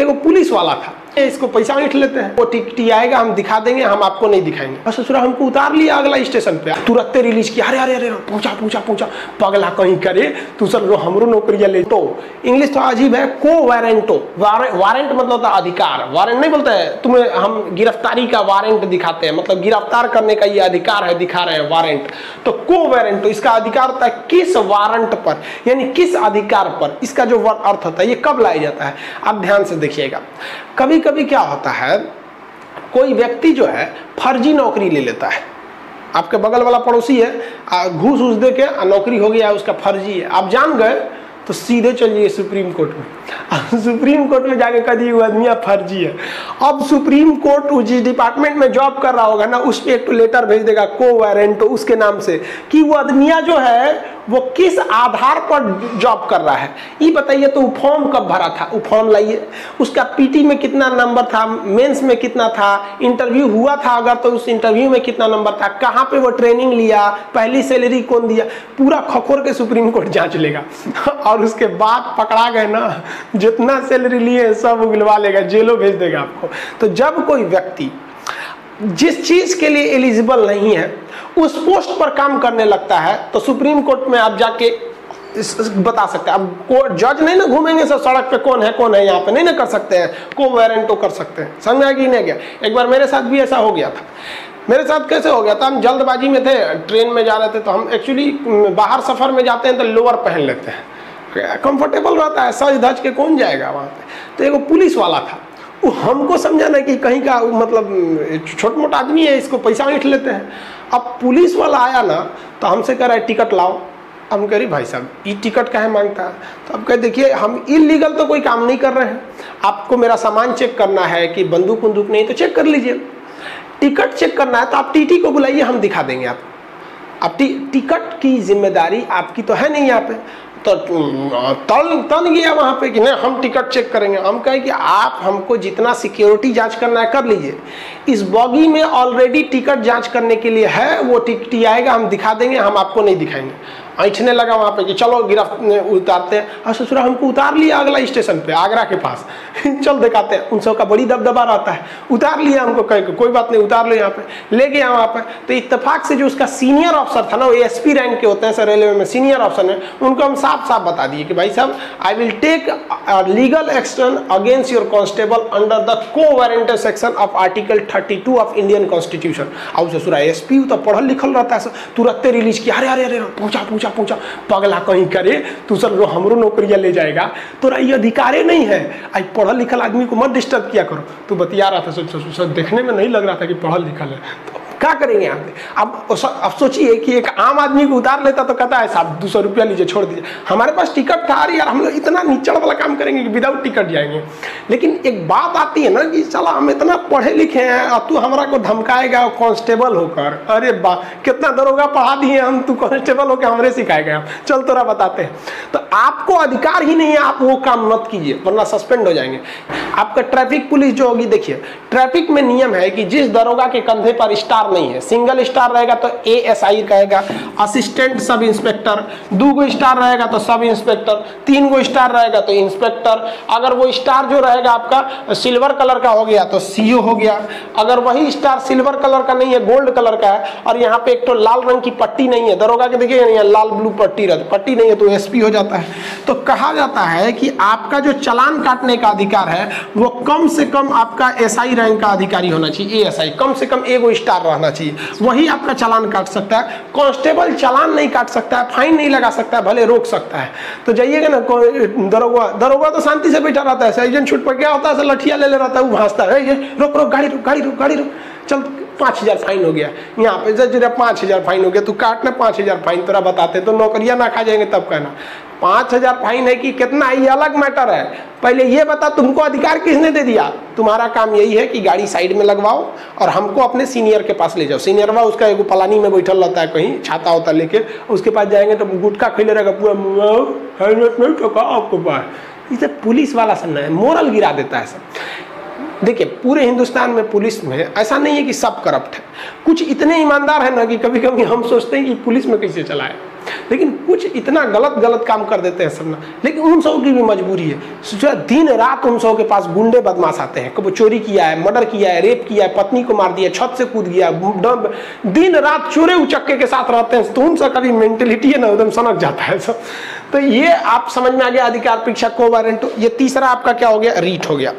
एगो पुलिस वाला था, इसको पैसा ऐंठ लेते हैं, वो टिकटी आएगा हम दिखा देंगे, हम आपको नहीं दिखाएंगे। और ससुरा हमको उतार लिया अगला स्टेशन पे, तुरंत रिलीज किया, अरे अरे अरे पहुंचा पहुंचा पहुंचा, पगला कहीं करे तू सर हमरो नौकरिया ले। तो इंग्लिश तो अजीब है, को वारंटो, वारंट मतलब होता है अधिकार, वारंट नहीं बोलते हैं तुम्हें, हम गिरफ्तारी का वारंट दिखाते हैं, मतलब गिरफ्तार करने का ये अधिकार है, दिखा रहे हैं वारंट। तो को वारंटो इसका अधिकार होता है किस वारंट पर, यानी किस अधिकार पर, इसका जो अर्थ होता है ये कब लाया जाता है, आप ध्यान से देखिएगा। कभी कभी क्या होता है, कोई व्यक्ति जो है फर्जी नौकरी ले लेता है, आपके बगल वाला पड़ोसी है, घूस घूस दे के नौकरी हो गया, उसका फर्जी है, आप जान गए तो सीधे चलिए सुप्रीम कोर्ट में। सुप्रीम कोर्ट में जाके कभी वो आदमी फर्जी है, अब सुप्रीम कोर्ट जिस डिपार्टमेंट में जॉब कर रहा होगा ना, उस पर एक तो लेटर भेज देगा को वारंटो उसके नाम से कि वो आदमिया जो है वो किस आधार पर जॉब कर रहा है, ये बताइए। तो वो फॉर्म कब भरा था, वो फॉर्म लाइए, उसका पीटी में कितना नंबर था, मेंस में कितना था, इंटरव्यू हुआ था अगर तो उस इंटरव्यू में कितना नंबर था, कहाँ पे वो ट्रेनिंग लिया, पहली सैलरी कौन दिया, पूरा खखोर के सुप्रीम कोर्ट जांच लेगा। और उसके बाद पकड़ा गए ना, जितना सैलरी लिए सब उगलवा लेगा, जेलों भेज देगा आपको। तो जब कोई व्यक्ति जिस चीज के लिए एलिजिबल नहीं है उस पोस्ट पर काम करने लगता है, तो सुप्रीम कोर्ट में आप जाके बता सकते हैं। अब कोर्ट जज नहीं ना घूमेंगे सब सड़क पे, कौन है यहाँ पे, नहीं ना कर सकते हैं, को वारंटो कर सकते हैं। समझ आ गई नहीं गया? एक बार मेरे साथ भी ऐसा हो गया था। मेरे साथ कैसे हो गया था, हम जल्दबाजी में थे, ट्रेन में जा रहे थे, तो हम एक्चुअली बाहर सफर में जाते हैं तो लोअर पहन लेते हैं, कंफर्टेबल रहता है, सज धज के कौन जाएगा वहाँ पे। तो एगो पुलिस वाला था, वो हमको समझाना कि कहीं का मतलब छोट मोटा आदमी है, इसको पैसा ऐंठ लेते हैं। अब पुलिस वाला आया ना तो हमसे कह रहा है टिकट लाओ। हम कह रही भाई साहब ये टिकट काहे मांगता है, तो अब कह देखिए हम इलीगल तो कोई काम नहीं कर रहे हैं, आपको मेरा सामान चेक करना है कि बंदूक बंदूक नहीं तो चेक कर लीजिए, टिकट चेक करना है तो आप टीटी को बुलाइए, हम दिखा देंगे आपको। अब टिकट की जिम्मेदारी आपकी तो है नहीं यहाँ पे, तो तन गया वहाँ पे कि नहीं हम टिकट चेक करेंगे। हम कहें कि आप हमको जितना सिक्योरिटी जांच करना है कर लीजिए, इस बॉगी में ऑलरेडी टिकट जांच करने के लिए है, वो टिकटी आएगा हम दिखा देंगे, हम आपको नहीं दिखाएंगे। ऐठने लगा वहाँ पे कि चलो गिरफ्त उतारते हैं, और ससुरा हमको उतार लिया अगला स्टेशन पे आगरा के पास। चल दिखाते हैं, उन सब का बड़ी दबदबा रहता है, उतार लिया हमको, कह कोई बात नहीं उतार लो यहाँ पे, ले गया वहाँ पे। तो इत्तेफाक से जो उसका सीनियर ऑफिसर था ना, वो एसपी रैंक के होते हैं सर रेलवे में, सीनियर ऑफिसर है, उनको हम साफ साफ बता दिए कि भाई साहब I will take legal action against your constable under the co warranted section of article 32 ऑफ इंडियन कॉन्स्टिट्यूशन। और ससुरा एसपी तो पढ़ल लिखल रहता है, तुरंत रिलीज किया, अरे अरे अरे पहुंचा पहुंचा, पगला कहीं करे तू सर हमरो नौकरिया ले जाएगा, तोरा ये अधिकार नहीं है, आई पढ़ल लिखल आदमी को मत डिस्टर्ब किया करो। तू बतिया रहा था, देखने में नहीं लग रहा था कि पढ़ल लिखल है, तो क्या करेंगे आप? अब सोचिए कि एक आम आदमी को उतार लेता तो कहता है साहब 200 रुपया लीजिए छोड़ दीजिए, हमारे पास टिकट था, अरे यार हम लोग इतना नीचड़ वाला काम करेंगे कि विदाउट टिकट जाएंगे। लेकिन एक बात आती है ना कि चला हम इतना पढ़े लिखे हैं और तू हमारा को धमकाएगा कांस्टेबल होकर, अरे बा कितना दरोगा पढ़ा दिए हम, तू कांस्टेबल होकर हमरे सिखाएगा, चल तोरा बताते हैं। तो आपको अधिकार ही नहीं है, आप वो काम मत कीजिए वरना सस्पेंड हो जाएंगे। आपका ट्रैफिक पुलिस जो होगी, देखिए ट्रैफिक में नियम है कि जिस दरोगा के कंधे पर स्टार नहीं है, सिंगल स्टार रहेगा तो एएसआई कहेगा, असिस्टेंट सब इंस्पेक्टर, 2 स्टार रहेगा तो सब इंस्पेक्टर, 3 स्टार रहेगा तो इंस्पेक्टर, अगर वो स्टार जो रहेगा आपका सिल्वर कलर का हो गया तो सीओ हो गया, अगर वही स्टार सिल्वर कलर का नहीं है गोल्ड कलर का है और यहाँ पे एक तो लाल रंग की पट्टी नहीं है, दरोगा के देखिए नहीं है लाल ब्लू पट्टी रहती, पट्टी नहीं है तो एसपी हो जाता है। तो कहा जाता है कि आपका जो चालान काटने का अधिकार है वो कम से कम आपका एसआई रैंक का अधिकारी होना चाहिए, एएसआई, कम से कम 1 स्टार रहना चाहिए, वही आपका चालान काट सकता है। कांस्टेबल चालान नहीं काट सकता है, फाइन नहीं लगा सकता है, भले रोक सकता है। तो जाइएगा ना, दरोगा तो शांति से बैठा रहता है, सर्जन छूट पर क्या होता है, लठिया ले रहता है, वो भांजता है, ये रोक रोक गाड़ी रोक गाड़ी रोक गाड़ी रोक, चल 5000 फाइन हो गया, यहाँ पे जरा 5000 फाइन हो गया, तू काटना 5000 फाइन, तोरा बताते तो नौकरियां ना खा जाएंगे तब कहना 5000 फाइन है कि कितना, ये अलग मैटर है। पहले ये बता तुमको अधिकार किसने दे दिया? तुम्हारा काम यही है कि गाड़ी साइड में लगवाओ और हमको अपने सीनियर के पास ले जाओ। सीनियरवा उसका एगो पलानी में बैठल रहता है कहीं छाता होता लेके, उसके पास जाएंगे तो गुटखा खिले रहेगा पूरा, हेलमेट नहीं ठोका आपको पास। इसे पुलिस वाला सुनना है, मोरल गिरा देता है सब। देखिए पूरे हिंदुस्तान में पुलिस में ऐसा नहीं है कि सब करप्ट है, कुछ इतने ईमानदार है ना कि कभी कभी हम सोचते हैं कि पुलिस में कैसे चलाए। लेकिन कुछ इतना गलत गलत काम कर देते हैं सब ना, लेकिन उन सब की भी मजबूरी है। दिन रात उन सब के पास गुंडे बदमाश आते हैं, कभी चोरी किया है, मर्डर किया है, रेप किया है, पत्नी को मार दिया, छत से कूद गया, दिन रात चोरे उचक्के के साथ रहते हैं, तो उन सब का भी मेंटेलिटी है ना एकदम सनक जाता है सब। तो ये आप समझ में आ गया अधिकार परीक्षा कोवारंट। ये तीसरा आपका क्या हो गया, रीट हो गया।